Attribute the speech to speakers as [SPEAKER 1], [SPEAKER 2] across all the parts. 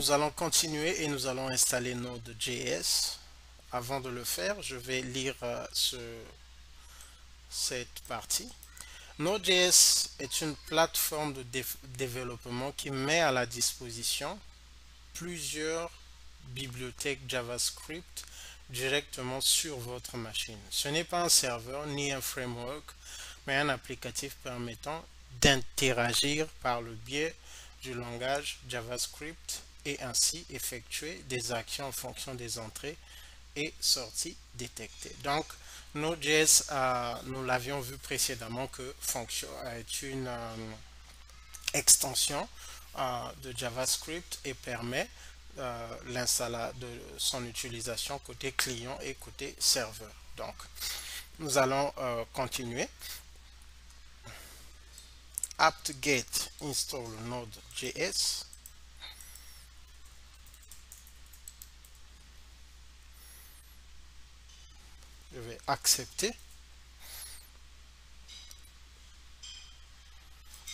[SPEAKER 1] nous allons continuer et nous allons installer Node.js. Avant de le faire, je vais lire cette partie. Node.js est une plateforme de développement qui met à la disposition plusieurs bibliothèques JavaScript directement sur votre machine. Ce n'est pas un serveur ni un framework, mais un applicatif permettant d'interagir par le biais du langage JavaScript et ainsi effectuer des actions en fonction des entrées et sorties détectées. Donc, Node.js, nous l'avions vu précédemment que Function est une extension de JavaScript et permet de son utilisation côté client et côté serveur. Donc, nous allons continuer. apt-get install Node.js. Je vais accepter.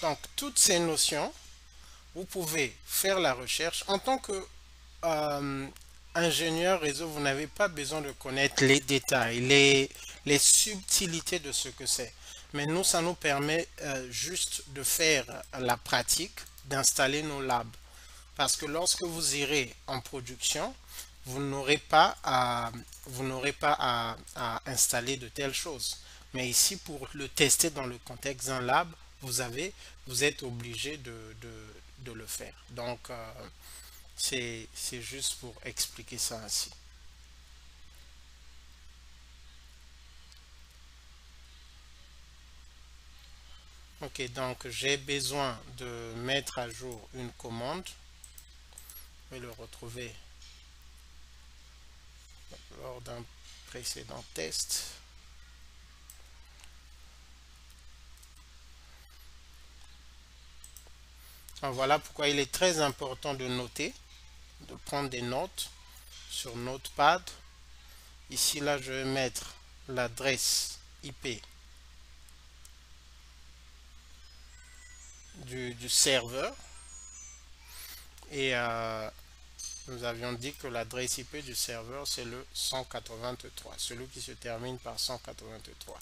[SPEAKER 1] Donc, toutes ces notions, vous pouvez faire la recherche. En tant que ingénieur réseau, vous n'avez pas besoin de connaître les détails, les subtilités de ce que c'est. Mais nous, ça nous permet juste de faire la pratique, d'installer nos labs. Parce que lorsque vous irez en production, vous n'aurez pas à installer de telles choses. Mais ici, pour le tester dans le contexte d'un lab, vous êtes obligé de le faire. Donc, c'est juste pour expliquer ça ainsi. Ok, donc j'ai besoin de mettre à jour une commande. Je vais le retrouver lors d'un précédent test. Donc voilà pourquoi il est très important de noter, de prendre des notes sur Notepad. Ici, là, je vais mettre l'adresse IP du serveur. Et nous avions dit que l'adresse IP du serveur, c'est le 183, celui qui se termine par 183.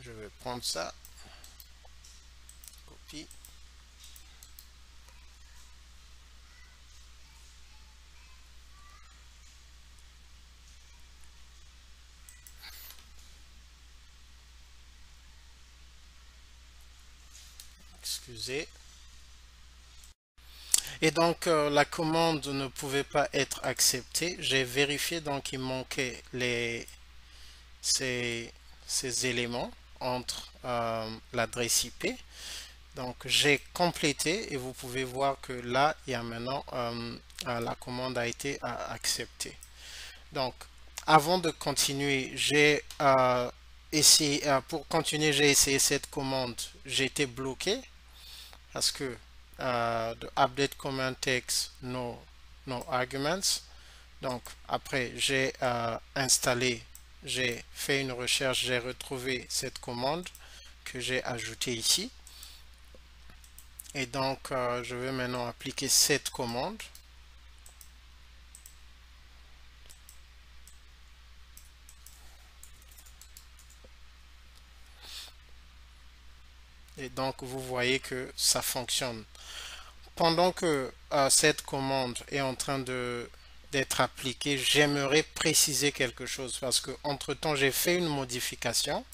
[SPEAKER 1] Je vais prendre ça, copie. Excusez. Et donc la commande ne pouvait pas être acceptée. J'ai vérifié, donc il manquait ces éléments entre l'adresse IP. Donc j'ai complété et vous pouvez voir que là, il y a maintenant la commande a été acceptée. Donc avant de continuer, j'ai essayé, pour continuer, j'ai essayé cette commande. J'ai été bloqué parce que the update command takes no arguments. Donc après j'ai installé, j'ai fait une recherche, j'ai retrouvé cette commande que j'ai ajoutée ici. Et donc je vais maintenant appliquer cette commande. Et donc vous voyez que ça fonctionne. Pendant que cette commande est en train d'être appliquée, j'aimerais préciser quelque chose parce que entre temps j'ai fait une modification.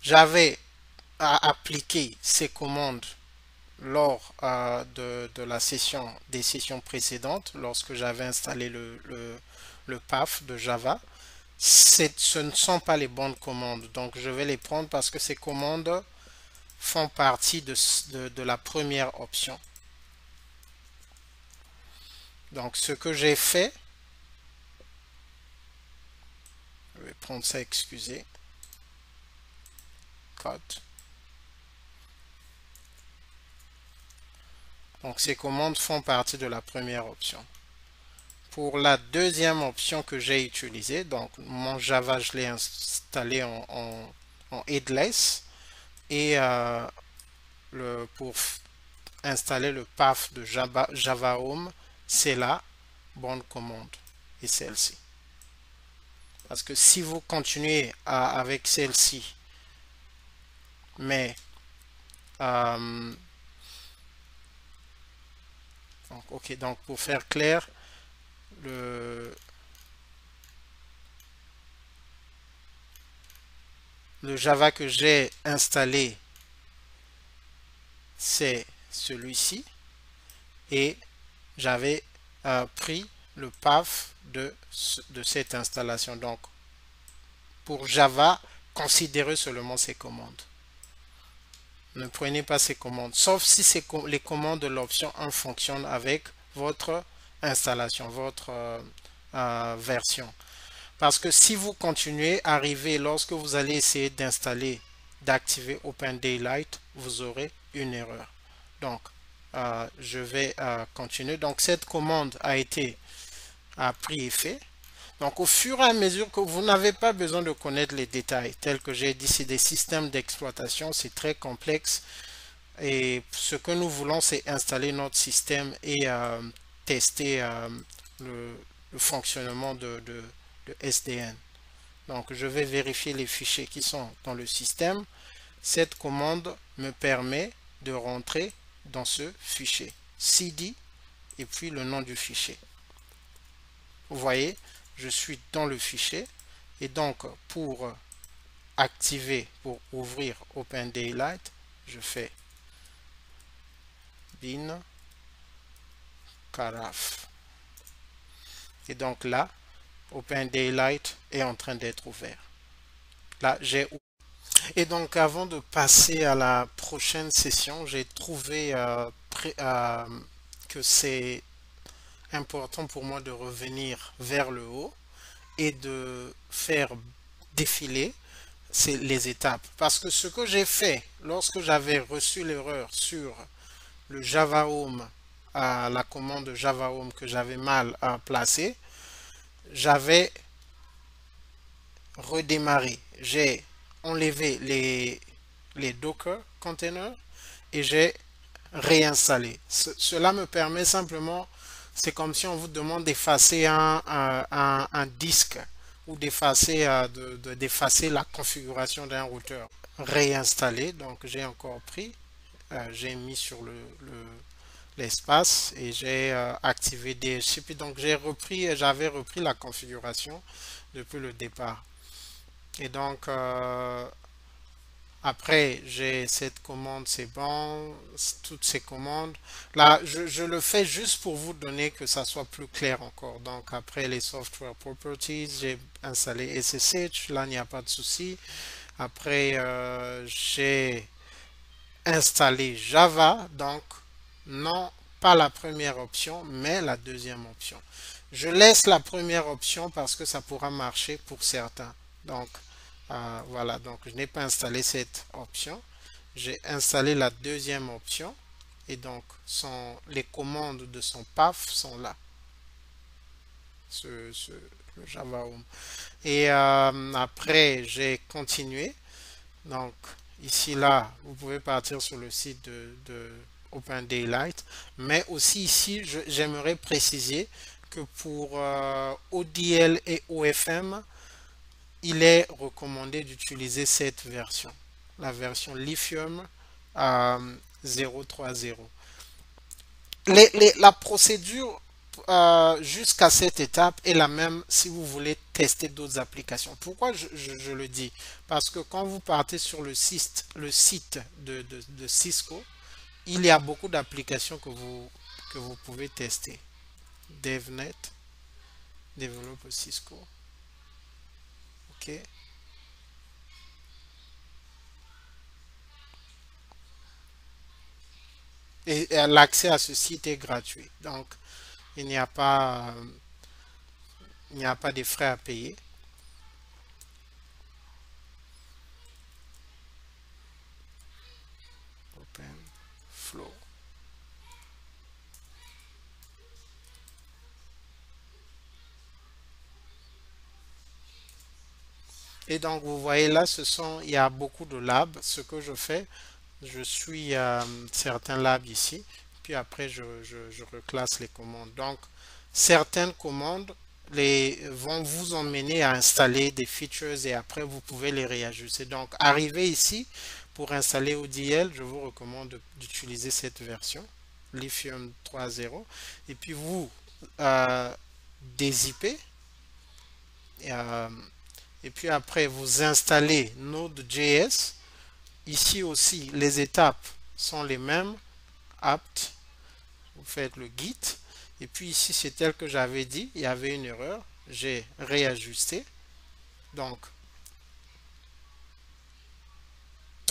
[SPEAKER 1] J'avais appliqué ces commandes lors des sessions précédentes, lorsque j'avais installé le PAF de Java. Ce ne sont pas les bonnes commandes, donc je vais les prendre parce que ces commandes font partie de la première option. Donc ce que j'ai fait, je vais prendre ça, excusez, code. Donc ces commandes font partie de la première option. pour la deuxième option que j'ai utilisée, donc mon Java, je l'ai installé en headless et pour installer le path de Java Home, c'est la bonne commande et celle-ci. Parce que si vous continuez avec celle-ci, mais ok, donc pour faire clair, le, le Java que j'ai installé, c'est celui-ci et j'avais pris le path de cette installation. Donc, pour Java, considérez seulement ces commandes. Ne prenez pas ces commandes, sauf si les commandes de l'option 1 fonctionnent avec votre installation, votre version. Parce que si vous continuez, arriver lorsque vous allez essayer d'installer, d'activer Open Daylight, vous aurez une erreur. Donc, je vais continuer. Donc, cette commande a été pris effet. Donc, au fur et à mesure que vous n'avez pas besoin de connaître les détails, tels que j'ai dit, c'est des systèmes d'exploitation, c'est très complexe. Et ce que nous voulons, c'est installer notre système et tester le fonctionnement de SDN. Donc, je vais vérifier les fichiers qui sont dans le système. Cette commande me permet de rentrer dans ce fichier cd et puis le nom du fichier. Vous voyez, je suis dans le fichier et donc pour activer, pour ouvrir Open Daylight, je fais bin caraf. Et donc là, Open Daylight est en train d'être ouvert. Là, j'ai ouvert. Et donc, avant de passer à la prochaine session, j'ai trouvé que c'est important pour moi de revenir vers le haut et de faire défiler les étapes. Parce que ce que j'ai fait lorsque j'avais reçu l'erreur sur le Java Home, la commande Java Home que j'avais mal placée, j'avais redémarré. J'ai enlevé les Docker containers et j'ai réinstallé. Cela me permet simplement, c'est comme si on vous demande d'effacer un disque ou d'effacer d'effacer la configuration d'un routeur. Réinstaller, donc j'ai encore pris, j'ai mis sur l'espace et j'ai activé DHCP. Donc j'avais repris la configuration depuis le départ. Et donc après j'ai cette commande, c'est bon, toutes ces commandes. Là, je le fais juste pour vous donner que ça soit plus clair encore. Donc après les software properties, j'ai installé SSH, là il n'y a pas de souci. Après j'ai installé Java, donc non pas la première option, mais la deuxième option. Je laisse la première option parce que ça pourra marcher pour certains. Donc voilà, donc je n'ai pas installé cette option. J'ai installé la deuxième option et donc les commandes de son path sont là. Le Java Home. Et après, j'ai continué. Donc ici, là, vous pouvez partir sur le site de Open Daylight. Mais aussi ici, j'aimerais préciser que pour ODL et OFM, il est recommandé d'utiliser cette version, la version Lithium 0.3.0. La procédure jusqu'à cette étape est la même si vous voulez tester d'autres applications. Pourquoi je le dis? Parce que quand vous partez sur le site de Cisco, il y a beaucoup d'applications que vous pouvez tester. DevNet, développe Cisco. OK. Et l'accès à ce site est gratuit. Donc, il n'y a pas, il n'y a pas de frais à payer. Open Flow. Et donc, vous voyez là, il y a beaucoup de labs. Ce que je fais, je suis certains labs ici, puis après, je reclasse les commandes. Donc, certaines commandes vont vous emmener à installer des features et après, vous pouvez les réajuster. Donc, arrivé ici, pour installer ODL, je vous recommande d'utiliser cette version, Lithium 3.0. Et puis, vous dézippez. euh, et puis après, vous installez Node.js. Ici aussi, les étapes sont les mêmes. Apt, vous faites le git. Et puis ici, c'est tel que j'avais dit, il y avait une erreur. J'ai réajusté. Donc,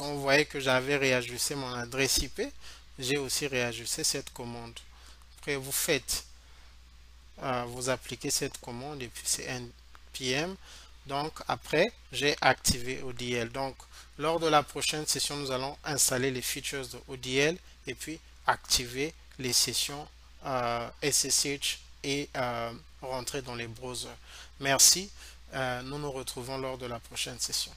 [SPEAKER 1] on voyait que j'avais réajusté mon adresse IP. J'ai aussi réajusté cette commande. Après, vous appliquez cette commande et puis c'est npm. Donc, après, j'ai activé ODL. Donc, lors de la prochaine session, nous allons installer les features de ODL et puis activer les sessions SSH et rentrer dans les browsers. Merci. Nous nous retrouvons lors de la prochaine session.